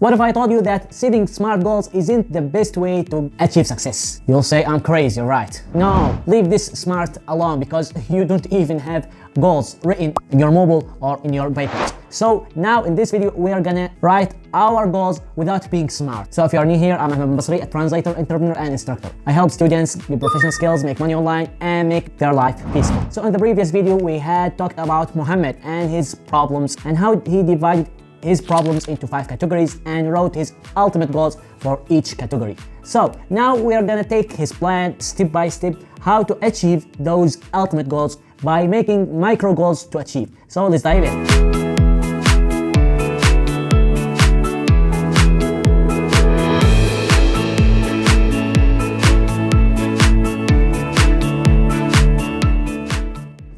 What if I told you that setting smart goals isn't the best way to achieve success? You'll say I'm crazy, right? No, leave this smart alone because you don't even have goals written in your mobile or in your papers. So now in this video we are gonna write our goals without being smart. So if you are new here, I'm Ahmed Binbasri, a translator, entrepreneur and instructor. I help students build professional skills, make money online and make their life peaceful. So in the previous video we had talked about Mohammed and his problems and how he divided his problems into 5 categories and wrote his ultimate goals for each category. So now we are gonna take his plan step by step how to achieve those ultimate goals by making micro goals to achieve. So let's dive in.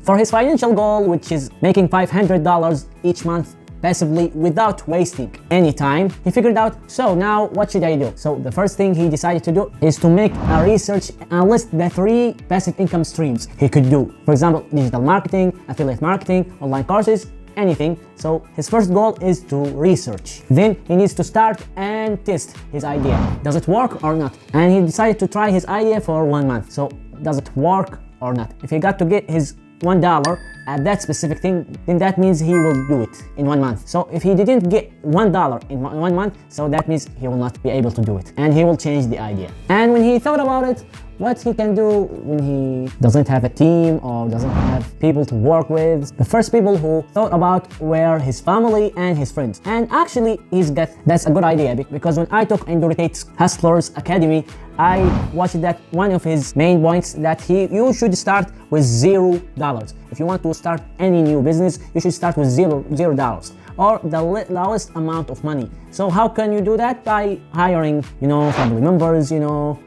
For his financial goal, which is making $500 each month passively without wasting any time, he figured out, so now what should I do? So the first thing he decided to do is to make a research and list the 3 passive income streams he could do. For example, digital marketing, affiliate marketing, online courses, anything. So his first goal is to research. Then he needs to start and test his idea. Does it work or not? And he decided to try his idea for 1 month. So does it work or not? If he got to get his $1 at that specific thing, then that means he will do it in 1 month. So if he didn't get $1 in 1 month, so that means he will not be able to do it and he will change the idea. And when he thought about it, what he can do when he doesn't have a team or doesn't have people to work with, the first people who thought about were his family and his friends. And actually that's a good idea, because when I took Andrew Tate's Hustlers Academy, I watched that one of his main points that you should start with $0. If you want to start any new business, you should start with $0 or the lowest amount of money. So how can you do that? By hiring, family members,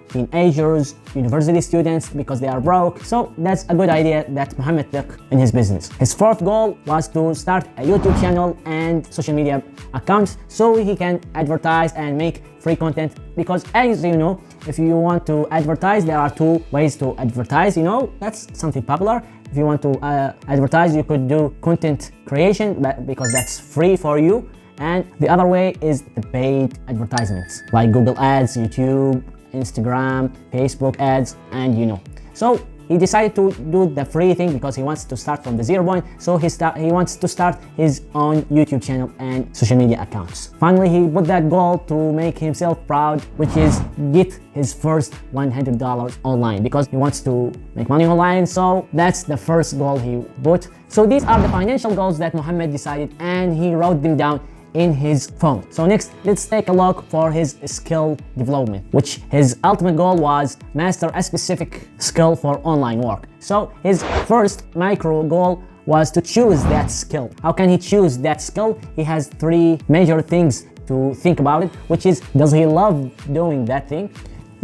teenagers, university students, because they are broke. So that's a good idea that Mohammed took in his business. His fourth goal was to start a YouTube channel and social media accounts so he can advertise and make free content, because as you know, if you want to advertise, there are 2 ways to advertise. That's something popular. If you want to advertise, you could do content creation, because that's free for you. And the other way is the paid advertisements like Google Ads, YouTube, Instagram, Facebook ads, and So he decided to do the free thing because he wants to start from the 0 point. So he wants to start his own YouTube channel and social media accounts. Finally, he put that goal to make himself proud, which is get his first $100 online, because he wants to make money online. So that's the first goal he put. So these are the financial goals that Mohammed decided, and he wrote them down in his phone. So next, let's take a look for his skill development, which his ultimate goal was master a specific skill for online work. So his first micro goal was to choose that skill. How can he choose that skill? He has 3 major things to think about it, which is, does he love doing that thing?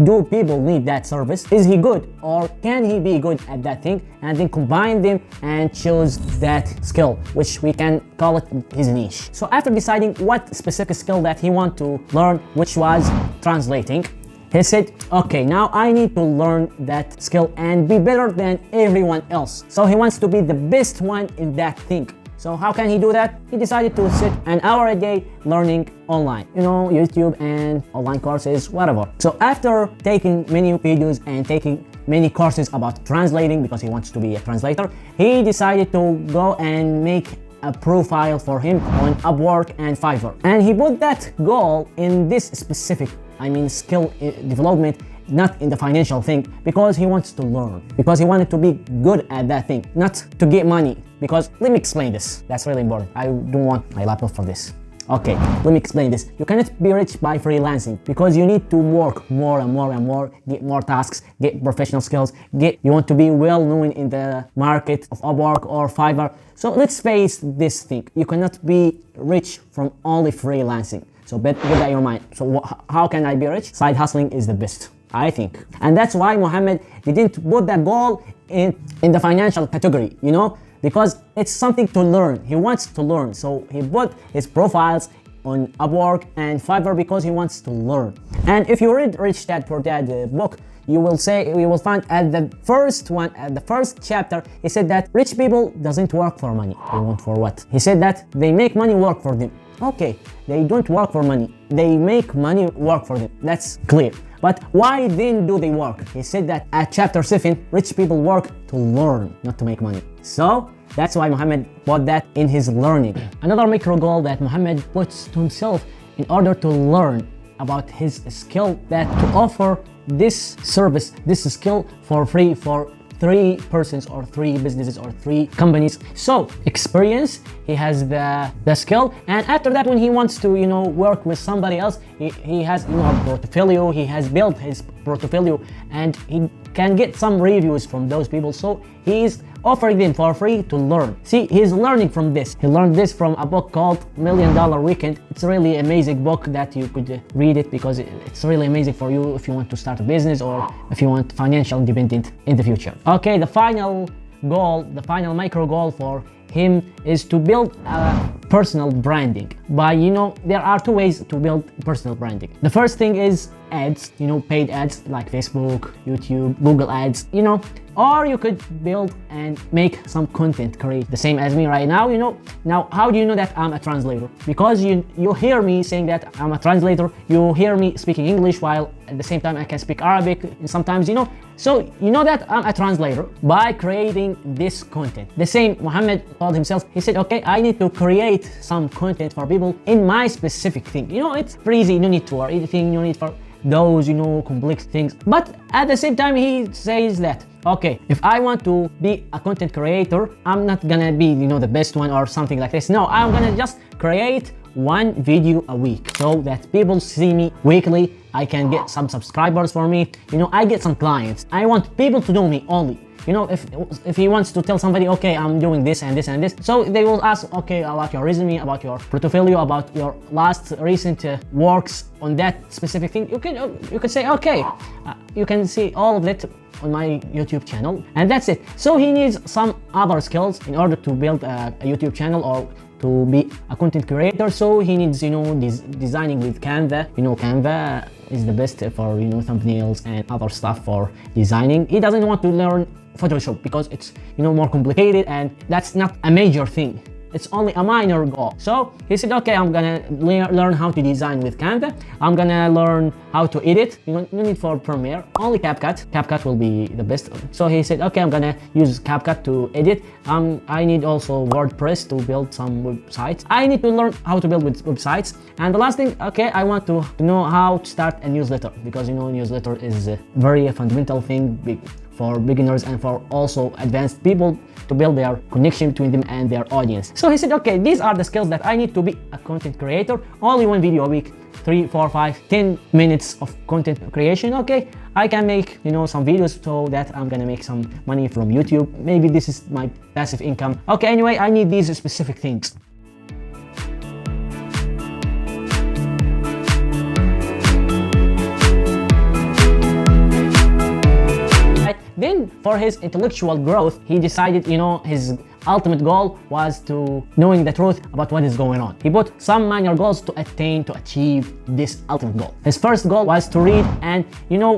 Do people need that service? Is he good, or can he be good at that thing? And then combine them and choose that skill, which we can call it his niche. So after deciding what specific skill that he want to learn, which was translating, he said, okay, now I need to learn that skill and be better than everyone else. So he wants to be the best one in that thing. So how can he do that? He decided to sit an hour a day learning online, YouTube and online courses, whatever. So after taking many videos and taking many courses about translating, because he wants to be a translator, he decided to go and make a profile for him on Upwork and Fiverr. And he put that goal in this specific, skill development, not in the financial thing, because he wants to learn, because he wanted to be good at that thing, not to get money. Because let me explain this, that's really important. I don't want my laptop for this. Okay, let me explain this. You cannot be rich by freelancing, because you need to work more and more and more, get more tasks, get professional skills, you want to be well known in the market of Upwork or Fiverr. So let's face this thing, you cannot be rich from only freelancing. So put that in your mind. So how can I be rich? Side hustling is the best, I think. And that's why Mohammed didn't put that goal in the financial category, because it's something to learn. He wants to learn. So he put his profiles on Upwork and Fiverr because he wants to learn. And if you read Rich Dad Poor Dad book, you will find at the first chapter, he said that rich people doesn't work for money. They want for what? He said that they make money work for them. Okay, they don't work for money. They make money work for them. That's clear. But why then do they work? He said that at chapter 7, rich people work to learn, not to make money. So that's why Muhammad put that in his learning. Another micro goal that Muhammad puts to himself in order to learn about his skill, that to offer this service, this skill for free for 3 persons or 3 businesses or 3 companies. So experience, he has the skill, and after that when he wants to work with somebody else, he has a portfolio, he has built his portfolio, and he can get some reviews from those people. So he is offering them for free to learn. See, he's learning from this. He learned this from a book called $1 Million Weekend. It's a really amazing book that you could read it, because it's really amazing for you if you want to start a business or if you want financial independence in the future. Okay, the final goal, the final micro goal for him is to build a personal branding. There are 2 ways to build personal branding. The first thing is ads, paid ads like Facebook, YouTube, Google ads, or you could build and make some content, create the same as me right now. Now how do you know that I'm a translator? Because you hear me saying that I'm a translator, you hear me speaking English while at the same time I can speak Arabic, and sometimes so you know that I'm a translator by creating this content. The same Muhammad told himself. He said, okay, I need to create some content for people in my specific thing. It's pretty easy, no need for editing, no need for those complex things. But at the same time he says that, okay, if I want to be a content creator, I'm not gonna be the best one or something like this. No, I'm gonna just create 1 video a week so that people see me weekly. I can get some subscribers for me, I get some clients. I want people to know me only. If he wants to tell somebody, okay, I'm doing this and this and this, so they will ask, okay, about your resume, about your portfolio, about your last recent works on that specific thing. You can say, okay, you can see all of it on my YouTube channel, and that's it. So he needs some other skills in order to build a YouTube channel or to be a content creator. So he needs designing with Canva. Canva is the best for thumbnails and other stuff for designing. He doesn't want to learn Photoshop because it's more complicated, and that's not a major thing. It's only a minor goal. So he said, okay, I'm gonna learn how to design with Canva. I'm gonna learn how to edit. No need for Premiere, only CapCut. CapCut will be the best. So he said, okay, I'm gonna use CapCut to edit. I need also WordPress to build some websites. I need to learn how to build websites. And the last thing, okay, I want to know how to start a newsletter, because newsletter is a very fundamental thing for beginners and for also advanced people to build their connection between them and their audience. So he said, okay, these are the skills that I need to be a content creator. Only 1 video a week, 3, 4, 5, 10 minutes of content creation. Okay, I can make some videos so that I'm gonna make some money from YouTube. Maybe this is my passive income. Okay, anyway, I need these specific things. Then for his intellectual growth, he decided, his ultimate goal was to knowing the truth about what is going on. He put some minor goals to achieve this ultimate goal. His first goal was to read and,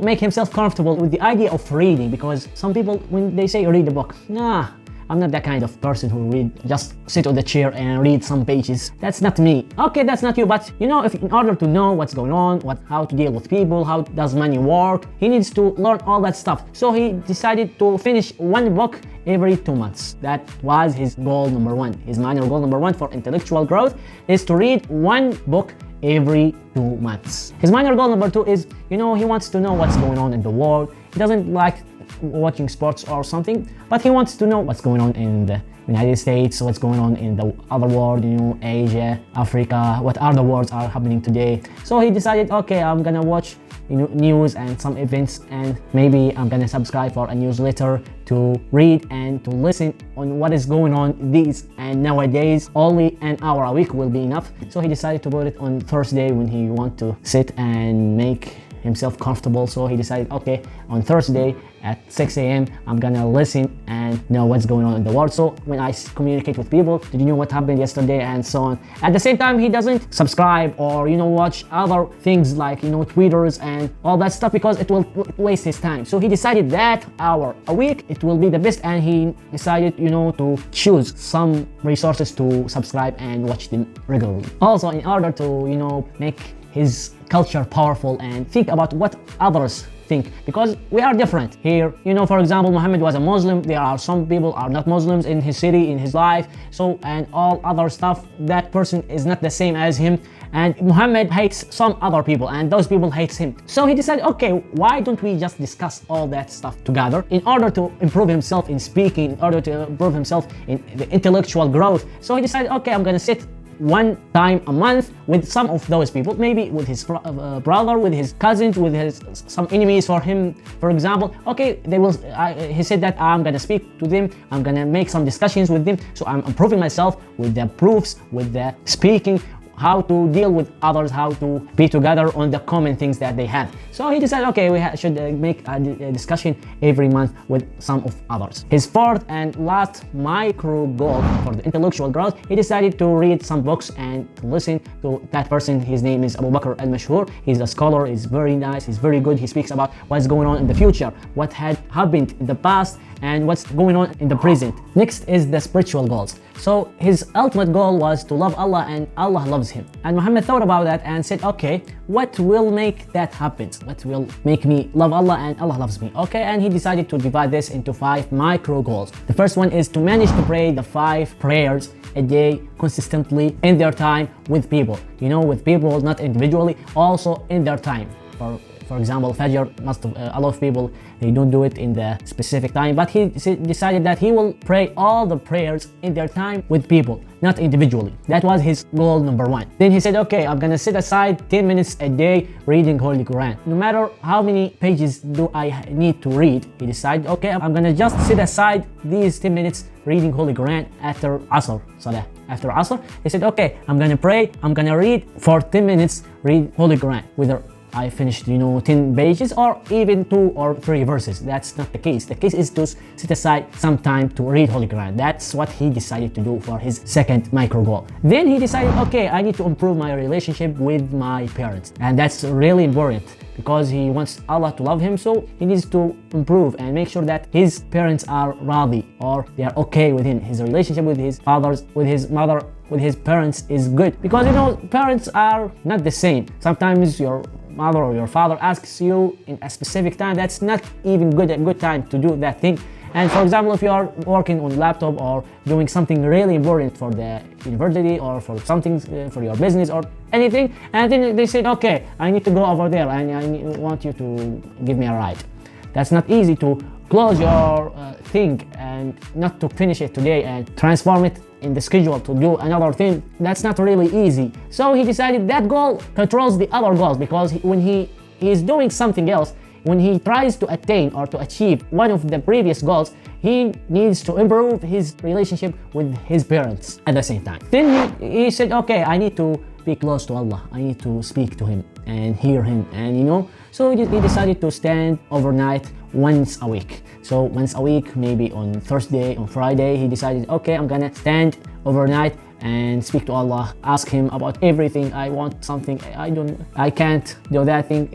make himself comfortable with the idea of reading, because some people, when they say read a book, nah, I'm not that kind of person who just sit on the chair and read some pages. That's not me. Okay, that's not you, but if in order to know what's going on, how to deal with people, how does money work, he needs to learn all that stuff. So he decided to finish 1 book every 2 months. That was his goal number 1. His minor goal number 1 for intellectual growth is to read 1 book every 2 months. His minor goal number 2 is, he wants to know what's going on in the world. He doesn't like watching sports or something, but he wants to know what's going on in the United States, what's going on in the other world, Asia, Africa, what other wars are happening today. So he decided, okay, I'm gonna watch news and some events, and maybe I'm gonna subscribe for a newsletter to read and to listen on what is going on these and nowadays. Only an hour a week will be enough. So he decided to put it on Thursday when he want to sit and make himself comfortable. So he decided, okay, on Thursday at 6 a.m. I'm gonna listen and know what's going on in the world. So when I communicate with people, did you know what happened yesterday and so on. At the same time, he doesn't subscribe or watch other things like Twitters and all that stuff, because it will waste his time. So he decided that hour a week it will be the best, and he decided to choose some resources to subscribe and watch them regularly. Also, in order to make his culture powerful and think about what others think, because we are different here. For example, Muhammad was a Muslim. There are some people are not Muslims in his city, in his life, so and all other stuff. That person is not the same as him, and Muhammad hates some other people and those people hates him. So he decided, okay, why don't we just discuss all that stuff together in order to improve himself in speaking, in order to improve himself in the intellectual growth. So he decided, okay, I'm gonna sit one time a month with some of those people, maybe with his brother, with his cousins, with some enemies for him, for example. Okay, he said that I'm gonna speak to them, I'm gonna make some discussions with them, so I'm improving myself with the proofs, with the speaking, how to deal with others, how to be together on the common things that they have. So he decided, okay, we should make a discussion every month with some of others. His fourth and last micro goal for the intellectual growth, he decided to read some books and to listen to that person. His name is Abu Bakr al-Mashhur. He's a scholar, he's very nice, he's very good. He speaks about what's going on in the future, what had happened in the past, and what's going on in the present. Next is the spiritual goals. So his ultimate goal was to love Allah and Allah loves him. And Muhammad thought about that and said, okay, what will make that happen? What will make me love Allah and Allah loves me? Okay, and he decided to divide this into 5 micro goals. The first one is to manage to pray the 5 prayers a day consistently in their time with people. With people, not individually, also in their time. For example, Fajr, a lot of people, they don't do it in the specific time, but he decided that he will pray all the prayers in their time with people, not individually. That was his goal number 1. Then he said, okay, I'm gonna set aside 10 minutes a day reading Holy Quran. No matter how many pages do I need to read, he decided, okay, I'm gonna just set aside these 10 minutes reading Holy Quran after Asr Salah. After Asr, he said, okay, I'm gonna pray, I'm gonna read for 10 minutes, read Holy Quran, whether I finished 10 pages or even 2 or 3 verses. That's not the case. The case is to set aside some time to read Holy Quran. That's what he decided to do for his second micro goal. Then he decided, okay, I need to improve my relationship with my parents, and that's really important because he wants Allah to love him, so he needs to improve and make sure that his parents are radi, or they are okay with him. His relationship with his fathers, with his mother, with his parents is good, because parents are not the same. Sometimes your mother or your father asks you in a specific time that's not even a good time to do that thing. And for example, if you are working on laptop or doing something really important for the university or for something for your business or anything, and then they said, okay, I need to go over there and I want you to give me a ride. That's not easy to close your thing and not to finish it today and transform it in the schedule to do another thing. That's not really easy. So he decided that goal controls the other goals, because when he is doing something else, when he tries to attain or to achieve one of the previous goals, he needs to improve his relationship with his parents at the same time. Then he said, okay, I need to be close to Allah. I need to speak to him and hear him, and so he decided to stand overnight once a week. So once a week, maybe on Thursday, on Friday, he decided, okay, I'm gonna stand overnight and speak to Allah, ask him about everything. I want something, I can't do that thing,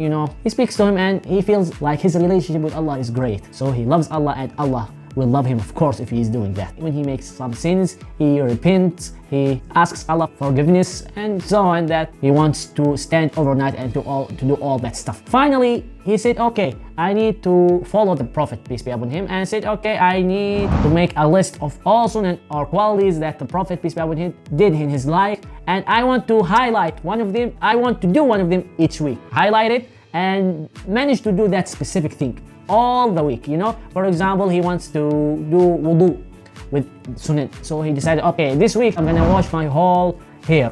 He speaks to him and he feels like his relationship with Allah is great. So he loves Allah and Allah will love him, of course, if he is doing that. When he makes some sins, he repents, he asks Allah forgiveness, and so on, that he wants to stand overnight and to do all that stuff. Finally, he said, okay, I need to follow the Prophet, peace be upon him, and said, okay, I need to make a list of all sunnah or qualities that the Prophet, peace be upon him, did in his life, and I want to highlight one of them. I want to do one of them each week. Highlight it and manage to do that specific thing all the week. For example, he wants to do wudu with sunnah, so he decided, okay, this week I'm gonna wash my whole hair,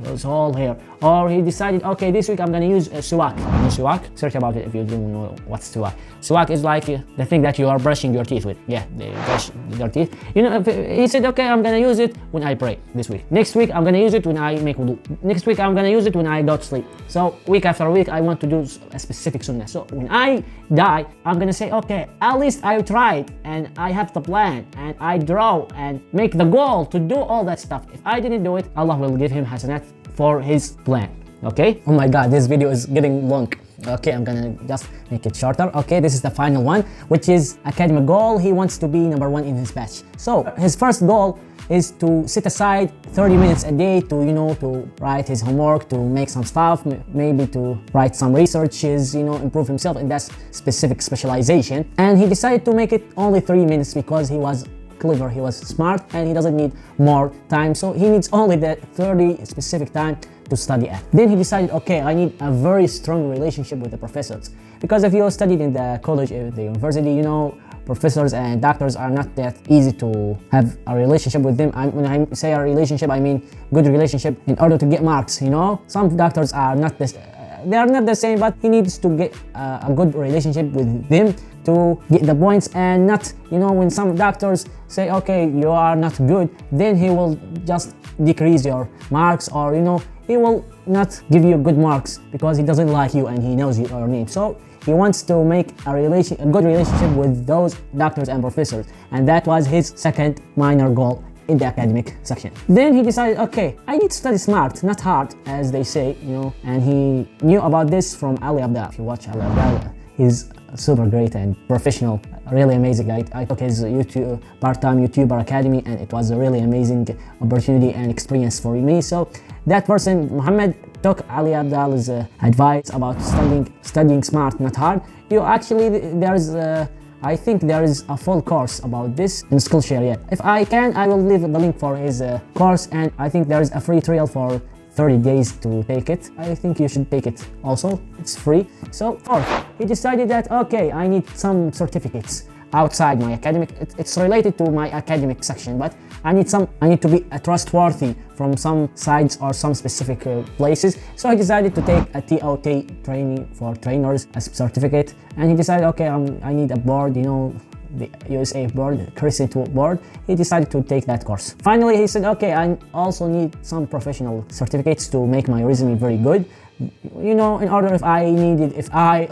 his whole hair. Or he decided, okay, this week I'm gonna use suwak. You know suwak? Search about it if you don't know what's suwak. Suwak is like the thing that you are brushing your teeth with. Yeah, they brush their teeth. You know, he said, okay, I'm gonna use it when I pray this week. Next week, I'm gonna use it when I make wudu. Next week, I'm gonna use it when I go to sleep. So week after week, I want to do a specific sunnah. So when I die, I'm gonna say, okay, at least I tried and I have the plan and I draw and make the goal to do all that stuff. If I didn't do it, Allah will give him hasanat for his plan. Okay? Oh my god, this video is getting long. Okay, I'm gonna just make it shorter. Okay, this is the final one, which is academic goal. He wants to be number 1 in his batch. So his first goal is to set aside 30 minutes a day to, you know, to write his homework, to make some stuff, maybe to write some researches, you know, improve himself in that specific specialization. And he decided to make it only 3 minutes because he was clever, he was smart, and he doesn't need more time. So he needs only the 30 specific time to study at. Then he decided, okay, I need a very strong relationship with the professors. Because if you studied in the college, the university, you know, professors and doctors are not that easy to have a relationship with them. When I say a relationship, I mean good relationship in order to get marks, you know. Some doctors are not this, they are not the same, but he needs to get a good relationship with them to get the points, and not, you know, when some doctors say, okay, you are not good, then he will just decrease your marks, or, you know, he will not give you good marks because he doesn't like you and he knows your name. So he wants to make a good relationship with those doctors and professors, and that was his second minor goal in the academic section. Then he decided, okay, I need to study smart, not hard, as they say, you know, and he knew about this from Ali Abdal. If you watch Ali Abdal, he's super great and professional, really amazing. I took his part-time YouTuber Academy, and it was a really amazing opportunity and experience for me. So that person, Muhammad, took Ali Abdal's advice about studying smart, not hard. You actually, I think there is a full course about this in Skillshare yet. If I can, I will leave the link for his course, and I think there is a free trial for 30 days to take it. I think you should take it also, it's free. So fourth, he decided that, okay, I need some certificates outside my academic. It's related to my academic section, but I need to be trustworthy from some sites or some specific places. So he decided to take a TOT training for trainers, a certificate, and he decided, okay, I need a board, you know, the USA board, Crescent board. He decided to take that course. Finally, he said, okay, I also need some professional certificates to make my resume very good. You know, in order if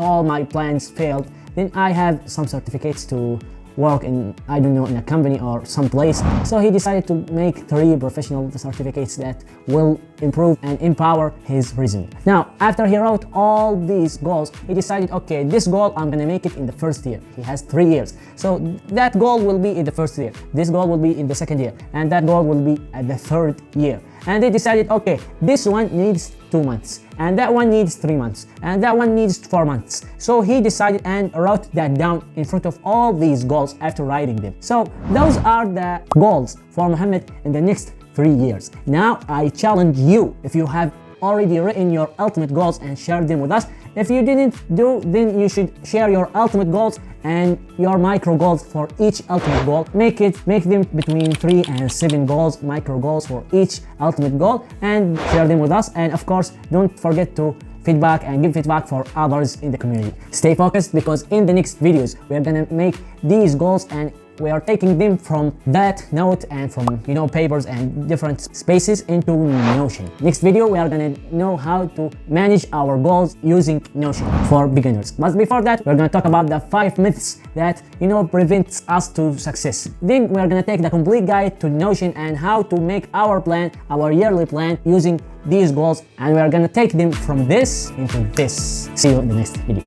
all my plans failed, then I have some certificates to work in, I don't know, in a company or some place. So he decided to make 3 professional certificates that will improve and empower his resume. Now, after he wrote all these goals, he decided, okay, this goal, I'm gonna make it in the first year. He has 3 years. So that goal will be in the first year. This goal will be in the second year. And that goal will be at the 3rd year. And they decided, okay, this one needs 2 months, and that one needs 3 months, and that one needs 4 months. So he decided and wrote that down in front of all these goals after writing them. So those are the goals for Muhammad in the next 3 years. Now I challenge you, if you have already written your ultimate goals and shared them with us. If you didn't do, then you should share your ultimate goals and your micro goals for each ultimate goal. Make them between 3 and 7 goals, micro goals for each ultimate goal, and share them with us. And of course, don't forget to feedback and give feedback for others in the community. Stay focused, because in the next videos we are gonna make these goals, and we are taking them from that note and from, you know, papers and different spaces into Notion. Next video we are gonna know how to manage our goals using Notion for beginners. But before that, we're gonna talk about the 5 myths that, you know, prevents us to success. Then we are gonna take the complete guide to Notion and how to make our plan, our yearly plan, using these goals, and we are gonna take them from this into this. See you in the next video.